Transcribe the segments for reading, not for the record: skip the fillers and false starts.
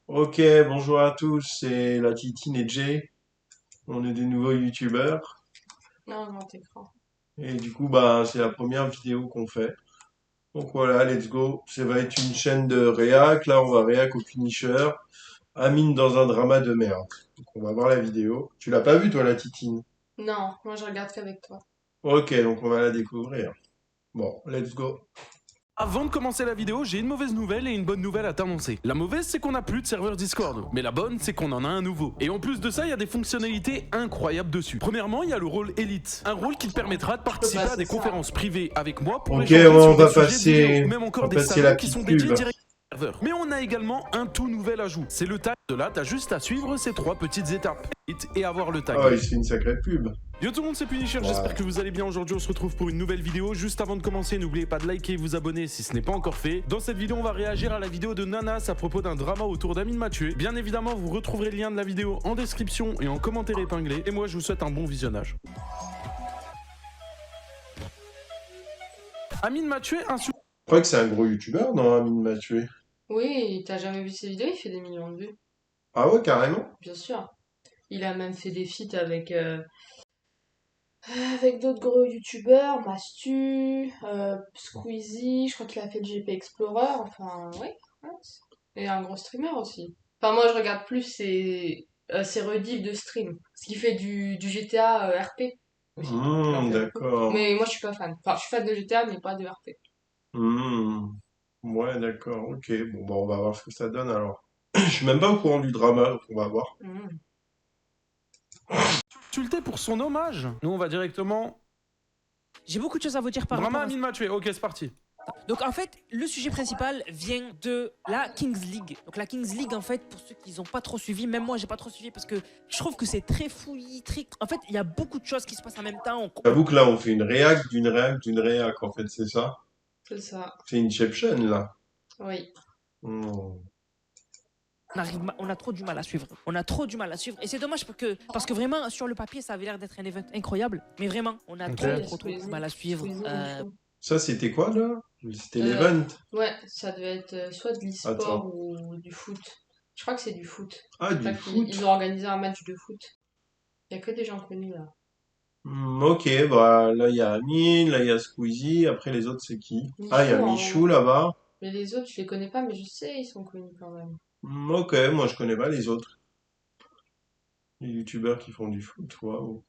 Ok, bonjour à tous, c'est la Titine et Jay. On est des nouveaux youtubeurs. Non, grand écran. Et du coup, bah, c'est la première vidéo qu'on fait. Donc voilà, let's go. Ça va être une chaîne de réac. Là, on va réac au finisher. Amine dans un drama de merde. Donc on va voir la vidéo. Tu l'as pas vue, toi, la Titine? Non, moi je regarde qu'avec toi. Ok, donc on va la découvrir. Bon, let's go. Avant de commencer la vidéo, j'ai une mauvaise nouvelle et une bonne nouvelle à t'annoncer. La mauvaise, c'est qu'on n'a plus de serveur Discord. Mais la bonne, c'est qu'on en a un nouveau. Et en plus de ça, il y a des fonctionnalités incroyables dessus. Premièrement, il y a le rôle Elite. Un rôle qui te permettra de participer à passer des ça. conférences privées avec moi pour Ok, échanger on sur va des sujets de passer, vidéo, ou même on encore va des passer la salons qui sont petite dédiés pub. directement au serveur. Mais on a également un tout nouvel ajout. C'est le tag. De là, t'as juste à suivre ces 3 petites étapes et avoir le tag. Oh, il se fait une sacrée pub. Yo tout le monde, c'est Punisher, Ouais. j'espère que vous allez bien. Aujourd'hui on se retrouve pour une nouvelle vidéo. Juste avant de commencer, n'oubliez pas de liker et vous abonner si ce n'est pas encore fait. Dans cette vidéo, on va réagir à la vidéo de Nanas à propos d'un drama autour d'Amine Mathieu. Bien évidemment, vous retrouverez le lien de la vidéo en description et en commentaire épinglé. Et moi, je vous souhaite un bon visionnage. Amine Mathieu, Je crois que c'est un gros youtubeur, non, Amine Mathieu? Oui, t'as jamais vu ses vidéos, il fait des millions de vues, Ah ouais, carrément? bien sûr. Il a même fait des feats avec d'autres gros youtubeurs, Mastu, Squeezie, je crois qu'il a fait le GP Explorer, enfin, oui. Ouais. Et un gros streamer aussi. Enfin, moi je regarde plus ses rediffs de stream. Parce qu'il fait du GTA RP aussi. Il en fait beaucoup. D'accord. Mais moi je suis pas fan. Enfin, je suis fan de GTA, mais pas de RP. Hmm. Ouais, d'accord, ok. Bon, bah, on va voir ce que ça donne alors. Je suis même pas au courant du drama, donc on va voir. Mhm. insulté pour son hommage. Nous, on va directement. J'ai beaucoup de choses à vous dire par Drama rapport à Amine Mathieu, ok, c'est parti. ça. Donc en fait, le sujet principal vient de la Kings League. Donc la Kings League, en fait, pour ceux qui n'ont pas trop suivi, même moi j'ai pas trop suivi parce que je trouve que c'est très fouillis, très... En fait, il y a beaucoup de choses qui se passent en même temps. J'avoue que là, on fait une réac d'une réac d'une réac, en fait, c'est ça? C'est ça. C'est Inception, là. Oui. Hmm. On a trop du mal à suivre. On a trop du mal à suivre. Et c'est dommage parce que vraiment, sur le papier, ça avait l'air d'être un event incroyable. Mais vraiment, on a Ok. trop de mal à suivre. Squeezie et tout. Ça, c'était quoi, là? C'était Euh, l'event? ouais, ça devait être soit de l'e-sport Attends. ou du foot. Je crois que c'est du foot. Ah, du Enfin, foot? ils ont organisé un match de foot. Il y a que des gens connus là. Ok, bah, là, il y a Amine, là, il y a Squeezie, après, les autres, c'est qui? Ah, il y a Michou en Michou, haut. là-bas. Mais les autres, je les connais pas, mais je sais, ils sont connus quand même. Ok, moi, je connais pas les autres. Les youtubeurs qui font du foot, waouh.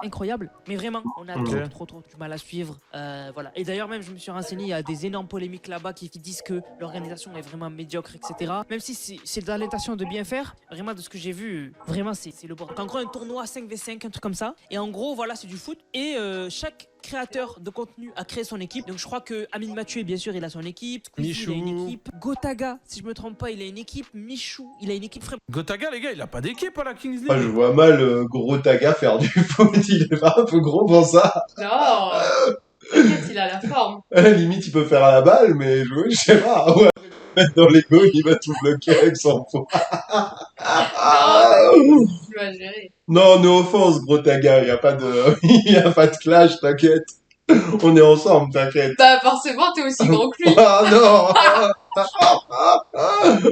Incroyable, mais vraiment, on a Hmm. trop du mal à suivre. Voilà. Et d'ailleurs, même, je me suis renseigné, il y a des énormes polémiques là-bas qui disent que l'organisation est vraiment médiocre, etc. Même si c'est dans l'intention de bien faire, vraiment, de ce que j'ai vu, vraiment, c'est le bord. En gros, un tournoi 5v5, un truc comme ça. Et en gros, voilà, c'est du foot. Et chaque créateur de contenu a créé son équipe. Donc je crois que Amine Mathieu, bien sûr, il a son équipe. Squeezie, il a une Michou. équipe. Gotaga, si je me trompe pas, il a une équipe. Michou, il a une équipe. Gotaga, les gars, il a pas d'équipe à la Kings Ah, je League. vois mal Gros Taga faire du foot, il est pas un peu gros pour ça. Non, t'inquiète, il a la forme. À la limite, il peut faire à la balle, mais jouer, je sais pas. Ouais, mettre dans les goals, il va tout bloquer avec son faux. Non, t'inquiète, il va gérer. Non, no offense, Gros Taga, il y a pas de, il y a pas de clash, t'inquiète. On est ensemble, t'inquiète. Bah forcément, t'es aussi gros que lui. Ah non!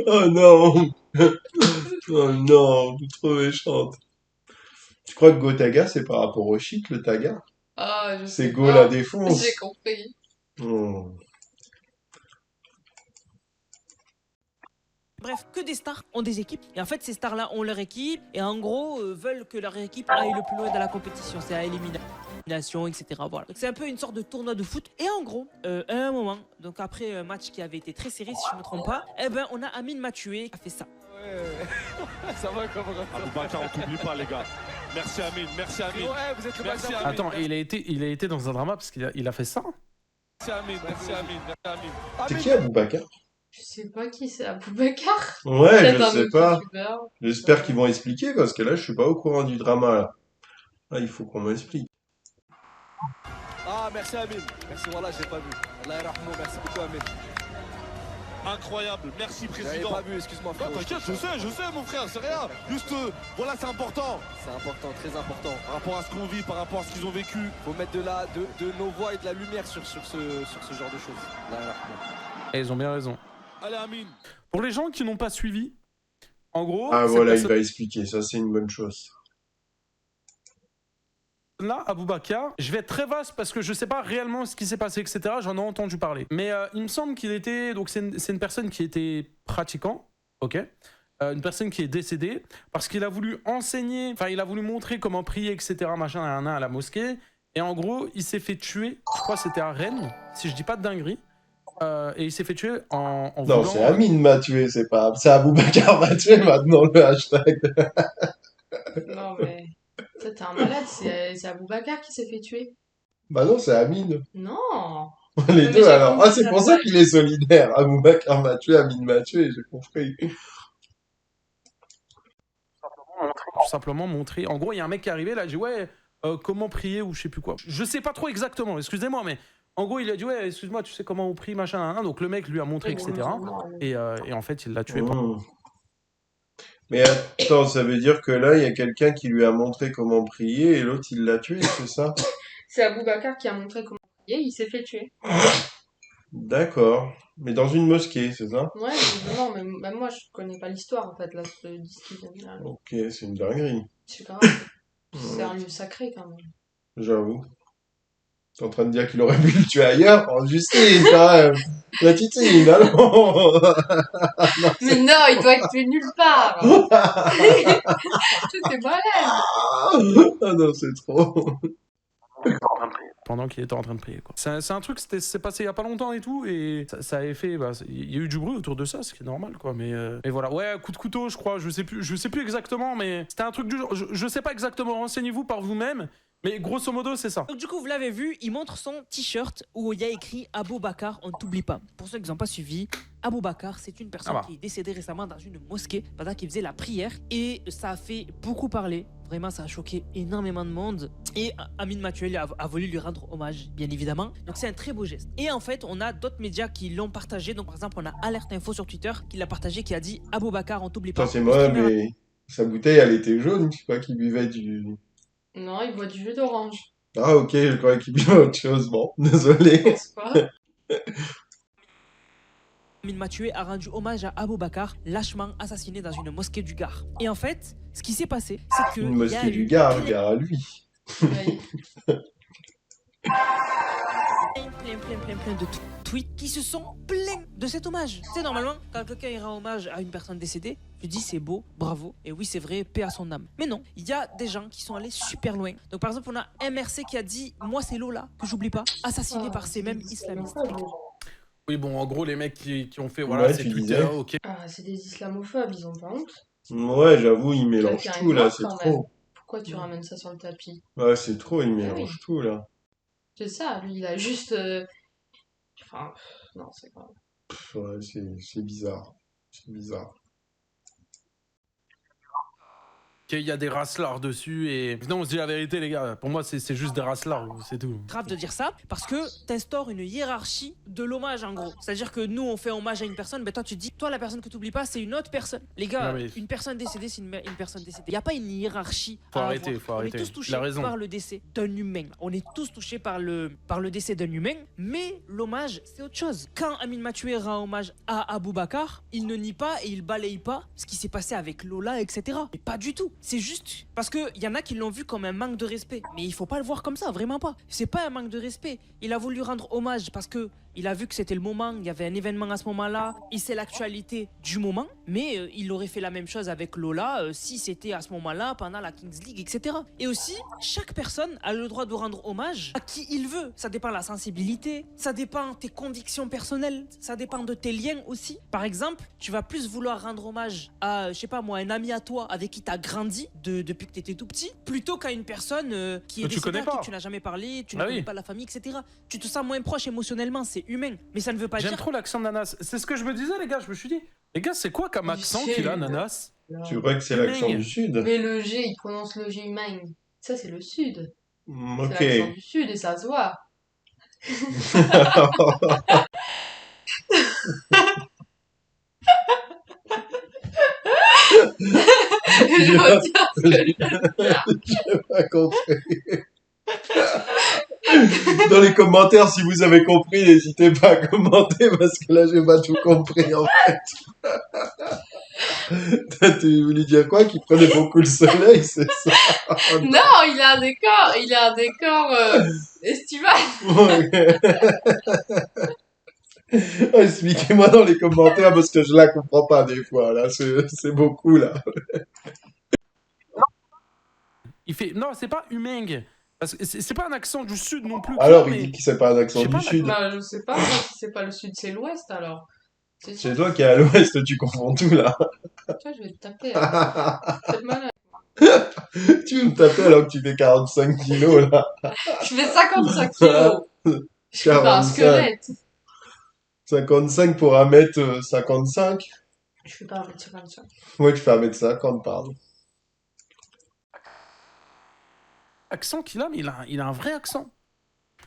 Oh non! Oh non, t'es trop méchante. Tu crois que Gotaga, c'est par rapport au shit, le Taga? Ah, je C'est sais Go la pas. J'ai défonce. compris. Hmm. Bref, que des stars ont des équipes. Et en fait, ces stars-là ont leur équipe. Et en gros, veulent que leur équipe aille le plus loin dans la compétition. C'est à élimination, etc. Voilà. Donc c'est un peu une sorte de tournoi de foot. Et en gros, à un moment, donc après un match qui avait été très serré, si je ne me trompe pas, eh ben, on a Amine Mathieu qui a fait ça. Ouais, ça va comme Aboubacar, on t'oublie pas, les gars. Merci Amine, merci Amine. Ouais, vous êtes le Merci, bazar. Amine. Attends, il a été dans un drama parce qu'il a fait ça. Merci Amine, merci Amine, merci Amine. C'est qui Aboubacar? Je sais pas qui c'est, Aboubacar. Ouais, Peut-être je un sais autre pas. youtubeur. J'espère qu'ils vont expliquer parce que là, je suis pas au courant du drama là. Là, il faut qu'on m'explique. Ah, merci Amine. Merci, voilà, j'ai pas vu. Allah yarhamou, merci beaucoup Amine. Incroyable, merci J'avais président. pas vu, excuse-moi Non, frérot. t'inquiète, je sais mon frère, c'est rien. Juste, voilà, c'est important. C'est important, très important. Par rapport à ce qu'on vit, par rapport à ce qu'ils ont vécu. Faut mettre de nos voix et de la lumière sur ce genre de choses. Allah yarhamou. Et ils ont bien raison. Allez, Amine. Pour les gens qui n'ont pas suivi, en gros, Ah cette voilà, il personne va expliquer, ça c'est une bonne chose. là, Aboubacar, je vais être très vaste parce que je sais pas réellement ce qui s'est passé, etc. J'en ai entendu parler. Mais il me semble qu'il était... Donc c'est une personne qui était pratiquant, ok, une personne qui est décédée parce qu'il a voulu enseigner, enfin il a voulu montrer comment prier, etc. machin à la mosquée. Et en gros, il s'est fait tuer, je crois que c'était à Rennes, si je dis pas de dinguerie. Et il s'est fait tuer en Non, voulant... c'est Amine m'a tué, c'est Aboubacar m'a tué maintenant le hashtag. Non, mais. Ça, t'es un malade, c'est Aboubacar qui s'est fait tuer. Bah non, c'est Amine. Non! Les Mais deux j'ai alors. compris Ah, c'est la pour ça qu'il est solidaire. Aboubacar m'a tué, Amine m'a tué, j'ai compris. Tout simplement montrer. En gros, il y a un mec qui est arrivé là, il a dit ouais, comment prier ou je sais plus quoi. Je sais pas trop exactement, excusez-moi, mais en gros, il a dit ouais, excuse-moi, tu sais comment on prie, machin, hein. Donc le mec lui a montré, etc. Et en fait, il l'a tué. Mmh. Mais attends, ça veut dire que là, il y a quelqu'un qui lui a montré comment prier et l'autre, il l'a tué, c'est ça? C'est Aboubacar qui a montré comment prier, il s'est fait tuer. D'accord. Mais dans une mosquée, c'est ça? Ouais, évidemment, mais même moi, je connais pas l'histoire, en fait, là, je te dis ce qu'il vient de dire. Ok, c'est une dinguerie. C'est grave. C'est Ouais, un lieu sacré, quand même. j'avoue. T'es en train de dire qu'il aurait pu le tuer ailleurs, en justice, quand même. La titine, allons. Mais non, il doit être tué nulle part! Tout est malade! Ah non, c'est trop. Pendant qu'il était en train de prier, quoi. C'est un truc, c'est passé il y a pas longtemps et tout, et ça avait fait, bah, il y a eu du bruit autour de ça, ce qui est normal, quoi. Mais voilà, ouais, coup de couteau, je crois, je sais plus exactement, mais c'était un truc du genre, je sais pas exactement, renseignez-vous par vous-même, mais grosso modo, c'est ça. Donc du coup, vous l'avez vu, il montre son t-shirt où il y a écrit Aboubacar, on ne t'oublie pas. Pour ceux qui n'ont pas suivi, Aboubacar, c'est une personne Ah bah. qui est décédée récemment dans une mosquée pendant qu'il faisait la prière. Et ça a fait beaucoup parler. Vraiment, ça a choqué énormément de monde. Et Amine Mathieu a voulu lui rendre hommage, bien évidemment. Donc c'est un très beau geste. Et en fait, on a d'autres médias qui l'ont partagé. Donc par exemple, on a Alerte Info sur Twitter qui l'a partagé, qui a dit Aboubacar, on t'oublie pas. Attends, c'est moi, mais sa bouteille, elle était jaune, je sais pas qu'il buvait du... Non, il boit du jus d'orange. Ah ok, je croyais qu'il buvait autre chose, bon, désolé. Je pense pas. Amine Mathieu a rendu hommage à Aboubacar, lâchement assassiné dans une mosquée du Gard. Et en fait, ce qui s'est passé, c'est que... Une il y a mosquée eu du Gard, gare à lui. Ouais. plein de tweets qui se sont plaints de cet hommage. C'est normalement, quand quelqu'un il rend hommage à une personne décédée, tu dis c'est beau, bravo, et oui c'est vrai, paix à son âme. Mais non, il y a des gens qui sont allés super loin. Donc par exemple, on a MRC qui a dit, moi c'est Lola, que j'oublie pas, assassiné par ces mêmes islamistes. Oui, bon, en gros, les mecs qui ont fait, voilà, Ouais, c'est tu Twitter, disais. ok. Ah, c'est des islamophobes, ils ont pas honte. Ouais, j'avoue, il mélange Quelqu'un tout est là, mort, c'est quand même. trop. Pourquoi tu ramènes ça sur le tapis? Ouais, c'est trop, il Ah mélange oui. tout là. C'est ça, lui, il a juste... Enfin, non, c'est pas... Ouais, c'est bizarre. C'est bizarre. Il y a des racelards dessus et... Non, on se dit la vérité, les gars. Pour moi, c'est juste des racelards, c'est tout. Grave de dire ça, parce que t'instaures une hiérarchie de l'hommage en gros. C'est-à-dire que nous on fait hommage à une personne, ben toi tu dis, toi la personne que t'oublies pas c'est une autre personne. Les gars, Ah oui. une personne décédée c'est une personne décédée. Il y a pas une hiérarchie. Faut à arrêter, avoir. faut On arrêter. est tous touchés Il a raison. par le décès d'un humain. On est tous touchés par le décès d'un humain, mais l'hommage c'est autre chose. Quand Amine Mathieu rend hommage à Aboubacar, il ne nie pas et il balaye pas ce qui s'est passé avec Lola, etc. Mais pas du tout. C'est juste parce que y en a qui l'ont vu comme un manque de respect. Mais il faut pas le voir comme ça, vraiment pas. C'est pas un manque de respect. Il a voulu rendre hommage parce que il a vu que c'était le moment, il y avait un événement à ce moment-là, il sait l'actualité du moment, mais il aurait fait la même chose avec Lola si c'était à ce moment-là, pendant la Kings League, etc. Et aussi, chaque personne a le droit de rendre hommage à qui il veut. Ça dépend de la sensibilité, ça dépend de tes convictions personnelles, ça dépend de tes liens aussi. Par exemple, tu vas plus vouloir rendre hommage à, je sais pas moi, un ami à toi avec qui t'as grandi depuis que t'étais tout petit, plutôt qu'à une personne qui est Que tu décédée, connais à qui pas. tu n'as jamais parlé, tu Ah ne oui. connais pas la famille, etc. Tu te sens moins proche émotionnellement, c'est humain. Mais ça ne veut pas J'aime dire... trop l'accent de Nanas. C'est ce que je me disais, les gars. Je me suis dit, les gars, c'est quoi comme Du accent sud. qu'il a, Nanas? Tu crois que c'est l'accent Humain. du Sud? Mais le G, il prononce le G humain. Ça, c'est le Sud. Ok. C'est l'accent du Sud et ça se voit. Je retiens ce que je viens de dire. J'ai pas compris. Dans les commentaires, si vous avez compris, n'hésitez pas à commenter parce que là, j'ai pas tout compris en fait. Tu voulais dire quoi? Qu'il prenait beaucoup le soleil, c'est ça? Non, il a un décor estival. Ouais. Expliquez-moi dans les commentaires parce que je la comprends pas des fois. Là, c'est beaucoup là. Il fait. Non, c'est pas Humeng. Parce que c'est pas un accent du sud non plus. Alors, mais... il dit que c'est pas un Je accent sais pas, du sud. Bah, je sais pas, moi, si c'est pas le sud, c'est l'ouest alors. C'est C'est ça. toi qui es à l'ouest, tu confonds tout là. Tiens, je vais te taper. Hein. Faites malin. Tu veux me taper alors que tu fais 45 kilos là. Je fais 55 kilos. Je suis pas un 45. squelette. 55 pour 1m55. Je suis pas un 55. Ouais, tu fais 1m50, pardon. Accent qu'il a, mais il a un vrai accent.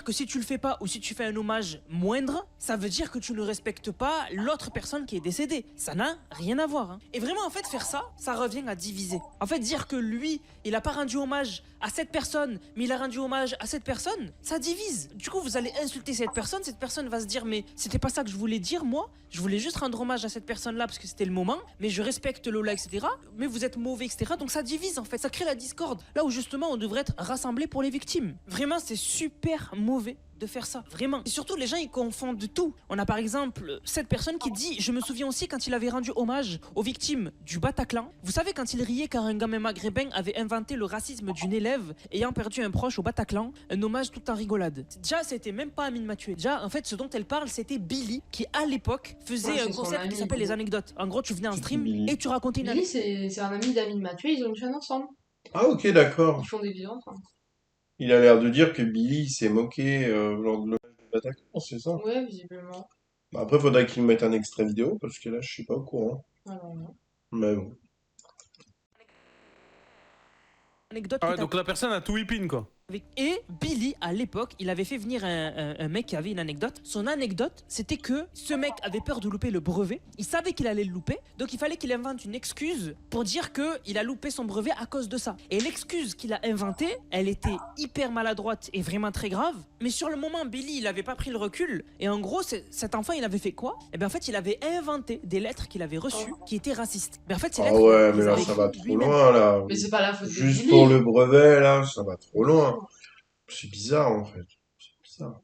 Que si tu le fais pas ou si tu fais un hommage moindre, ça veut dire que tu ne respectes pas l'autre personne qui est décédée. Ça n'a rien à voir. Hein. Et vraiment, en fait, faire ça, ça revient à diviser. En fait, dire que lui, il a pas rendu hommage à cette personne, mais il a rendu hommage à cette personne, ça divise. Du coup, vous allez insulter cette personne va se dire, mais c'était pas ça que je voulais dire, moi. Je voulais juste rendre hommage à cette personne-là parce que c'était le moment, mais je respecte Lola, etc. Mais vous êtes mauvais, etc. Donc ça divise, en fait. Ça crée la discorde. Là où justement, on devrait être rassemblés pour les victimes. Vraiment, c'est super mauvais de faire ça, vraiment. Et surtout, les gens, ils confondent tout. On a par exemple cette personne qui dit, je me souviens aussi quand il avait rendu hommage aux victimes du Bataclan. Vous savez, quand il riait car un gamin maghrébin avait inventé le racisme d'une élève ayant perdu un proche au Bataclan, un hommage tout en rigolade. Déjà, c'était même pas Amine Mathieu. Déjà, en fait, ce dont elle parle, c'était Billy, qui à l'époque faisait Ouais, un c'est son concept qui ami, s'appelle les Billy. anecdotes. En gros, tu venais en C'est stream Billy. et tu racontais une Billy, anecdote. c'est un ami d'Amine Mathieu, ils ont une chaîne ensemble. Ah, ok, d'accord. Ils font des vidéos ensemble. Il a l'air de dire que Billy s'est moqué lors de l'hommage de Bataclan, c'est ça? Ouais, visiblement. Bah, après, faudrait qu'il mette un extrait vidéo parce que là, je suis pas au courant. Alors, non. Mais bon. Anecdote Ah qui ouais, donc la personne a tout whipping, quoi. Et Billy, à l'époque, il avait fait venir un mec qui avait une anecdote. Son anecdote, c'était que ce mec avait peur de louper le brevet. Il savait qu'il allait le louper. Donc il fallait qu'il invente une excuse pour dire qu'il a loupé son brevet à cause de ça. Et l'excuse qu'il a inventée, elle était hyper maladroite et vraiment très grave. Mais sur le moment, Billy, il avait pas pris le recul. Et en gros, cet enfant, il avait fait quoi? Et bien en fait, il avait inventé des lettres qu'il avait reçues qui étaient racistes. Mais en fait, ces Ah lettres, ouais, il mais les là, avait ça va écrites trop lui-même. loin, là. Mais c'est pas la faute de Juste Billy. pour le brevet, là, ça va trop loin. C'est bizarre, en fait. C'est bizarre.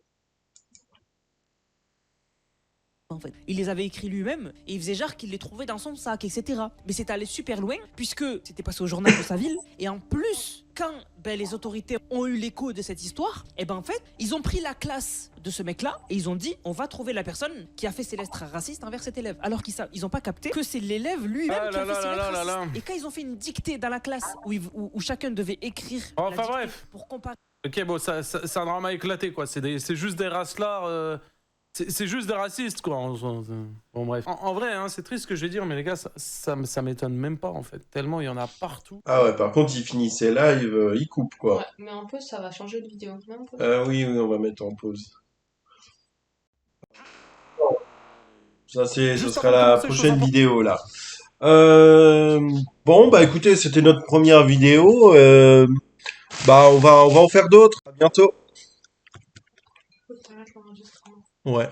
En fait. Il les avait écrits lui-même et il faisait genre qu'il les trouvait dans son sac, etc. Mais c'est allé super loin puisque c'était passé au journal de sa ville et en plus, quand les autorités ont eu l'écho de cette histoire, et ben en fait, ils ont pris la classe de ce mec-là et ils ont dit on va trouver la personne qui a fait ces lettres racistes envers cet élève. Alors qu'ils ont pas capté que c'est l'élève lui-même Ah qui a là fait ces là lettres là là racistes. là. Et quand ils ont fait une dictée dans la classe où chacun devait écrire Enfin, la dictée bref. pour comparer. Ok, bon, c'est un drama éclaté, quoi. C'est juste des racelards. C'est juste des racistes, quoi. Bon, bref. En vrai, hein, c'est triste ce que je vais dire, mais les gars, ça m'étonne même pas, en fait. Tellement il y en a partout. Ah ouais, par contre, il finit ses lives, il coupe, quoi. Ouais, mais en plus, ça va changer de vidéo. Mais un peu. Oui, on va mettre en pause. Ça, ce Juste sera avant de la commencer, chose prochaine importante. vidéo, là. Bon, bah écoutez, c'était notre première vidéo. Bah, on va en faire d'autres. À bientôt. Faut que t'arrêtes l'enregistrement. Ouais.